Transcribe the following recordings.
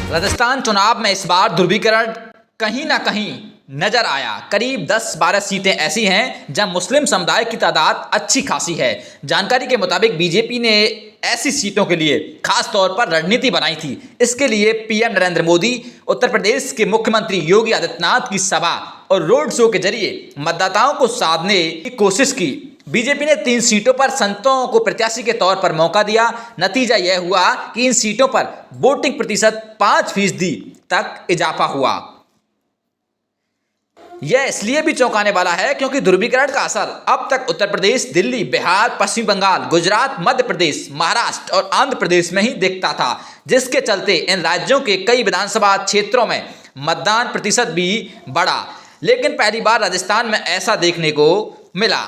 राजस्थान चुनाव में इस बार ध्रुवीकरण कहीं ना कहीं नजर आया। करीब 10-12 सीटें ऐसी हैं जहां मुस्लिम समुदाय की तादाद अच्छी खासी है। जानकारी के मुताबिक बीजेपी ने ऐसी सीटों के लिए खास तौर पर रणनीति बनाई थी। इसके लिए पीएम नरेंद्र मोदी उत्तर प्रदेश के मुख्यमंत्री योगी आदित्यनाथ की सभा और रोड शो के जरिए मतदाताओं को साधने की कोशिश की। बीजेपी ने 3 सीटों पर संतों को प्रत्याशी के तौर पर मौका दिया। नतीजा यह हुआ कि इन सीटों पर वोटिंग प्रतिशत 5% तक इजाफा हुआ। यह इसलिए भी चौंकाने वाला है क्योंकि ध्रुवीकरण का असर अब तक उत्तर प्रदेश, दिल्ली, बिहार, पश्चिम बंगाल, गुजरात, मध्य प्रदेश, महाराष्ट्र और आंध्र प्रदेश में ही दिखता था, जिसके चलते इन राज्यों के कई विधानसभा क्षेत्रों में मतदान प्रतिशत भी बढ़ा। लेकिन पहली बार राजस्थान में ऐसा देखने को मिला।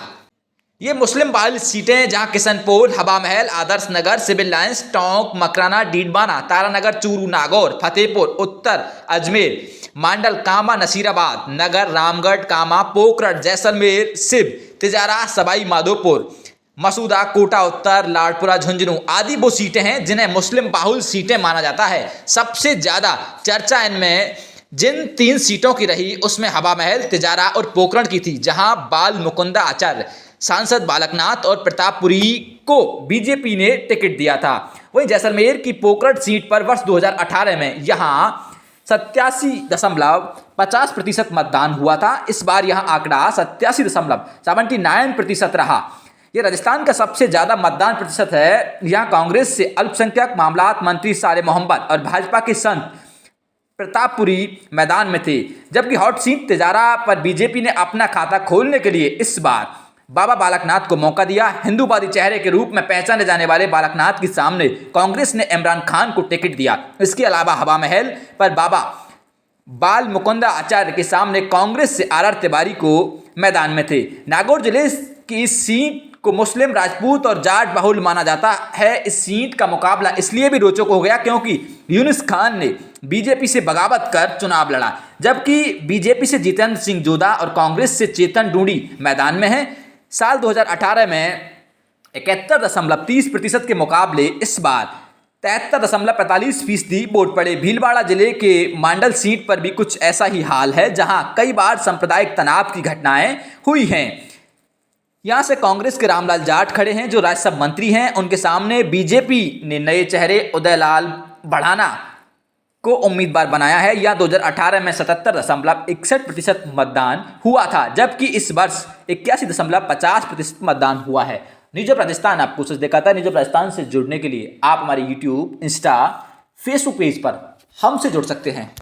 ये मुस्लिम बहुल सीटें जहां किशनपोल, हवा महल, आदर्श नगर, सिविल लाइंस, टोंक, मकराना, डीडवाना, तारानगर, चूरू, नागौर, फतेहपुर, उत्तर अजमेर, मांडल, कामा, नसीराबाद, नगर, रामगढ़, कामा, पोखरण, जैसलमेर, सिब, तिजारा, सवाई माधोपुर, मसूदा, कोटा उत्तर, लाडपुरा, झुंझुनू आदि वो सीटें हैं जिन्हें मुस्लिम बहुल सीटें माना जाता है। सबसे ज्यादा चर्चा इनमें जिन 3 सीटों की रही उसमें हवा महल, तिजारा और पोखरण की थी, जहां बाल मुकुंदा आचार्य, सांसद बालकनाथ और प्रतापपुरी को बीजेपी ने टिकट दिया था। वहीं जैसलमेर की पोखरण सीट पर वर्ष 2018 में यहां 87.50% मतदान हुआ था। इस बार यहां आंकड़ा 87.79% रहा। यह राजस्थान का सबसे ज्यादा मतदान प्रतिशत है। यहां कांग्रेस से अल्पसंख्यक मामलात मंत्री साले मोहम्मद और भाजपा के संत प्रतापपुरी मैदान में थे, जबकि हॉट सीट तिजारा पर बीजेपी ने अपना खाता खोलने के लिए इस बार बाबा बालकनाथ को मौका दिया। हिंदूवादी चेहरे के रूप में पहचाने जाने वाले बालकनाथ के सामने कांग्रेस ने इमरान खान को टिकट दिया। इसके अलावा हवा महल पर बाबा बाल मुकुंदा आचार्य के सामने कांग्रेस से आर तिवारी को मैदान में थे। नागौर जिले की इस सीट को मुस्लिम, राजपूत और जाट बहुल माना जाता है। इस सीट का मुकाबला इसलिए भी रोचक हो गया क्योंकि यूनुस खान ने बीजेपी से बगावत कर चुनाव लड़ा, जबकि बीजेपी से जितेंद्र सिंह जोधा और कांग्रेस से चेतन डूडी मैदान में हैं। साल 2018 में 71.30% के मुकाबले इस बार 73.45% वोट पड़े। भीलवाड़ा जिले के मांडल सीट पर भी कुछ ऐसा ही हाल है, जहां कई बार सांप्रदायिक तनाव की घटनाएं हुई हैं। यहां से कांग्रेस के रामलाल जाट खड़े हैं जो राज्यसभा मंत्री हैं। उनके सामने बीजेपी ने नए चेहरे उदयलाल बढ़ाना को उम्मीदवार बनाया है। यह 2018 में 77.61% मतदान हुआ था, जबकि इस वर्ष 81.50% मतदान हुआ है। न्यूज़ ऑफ राजस्थान आपको सच दिखाता है। न्यूज़ ऑफ राजस्थान से जुड़ने के लिए आप हमारे यूट्यूब, इंस्टा, फेसबुक पेज पर हमसे जुड़ सकते हैं।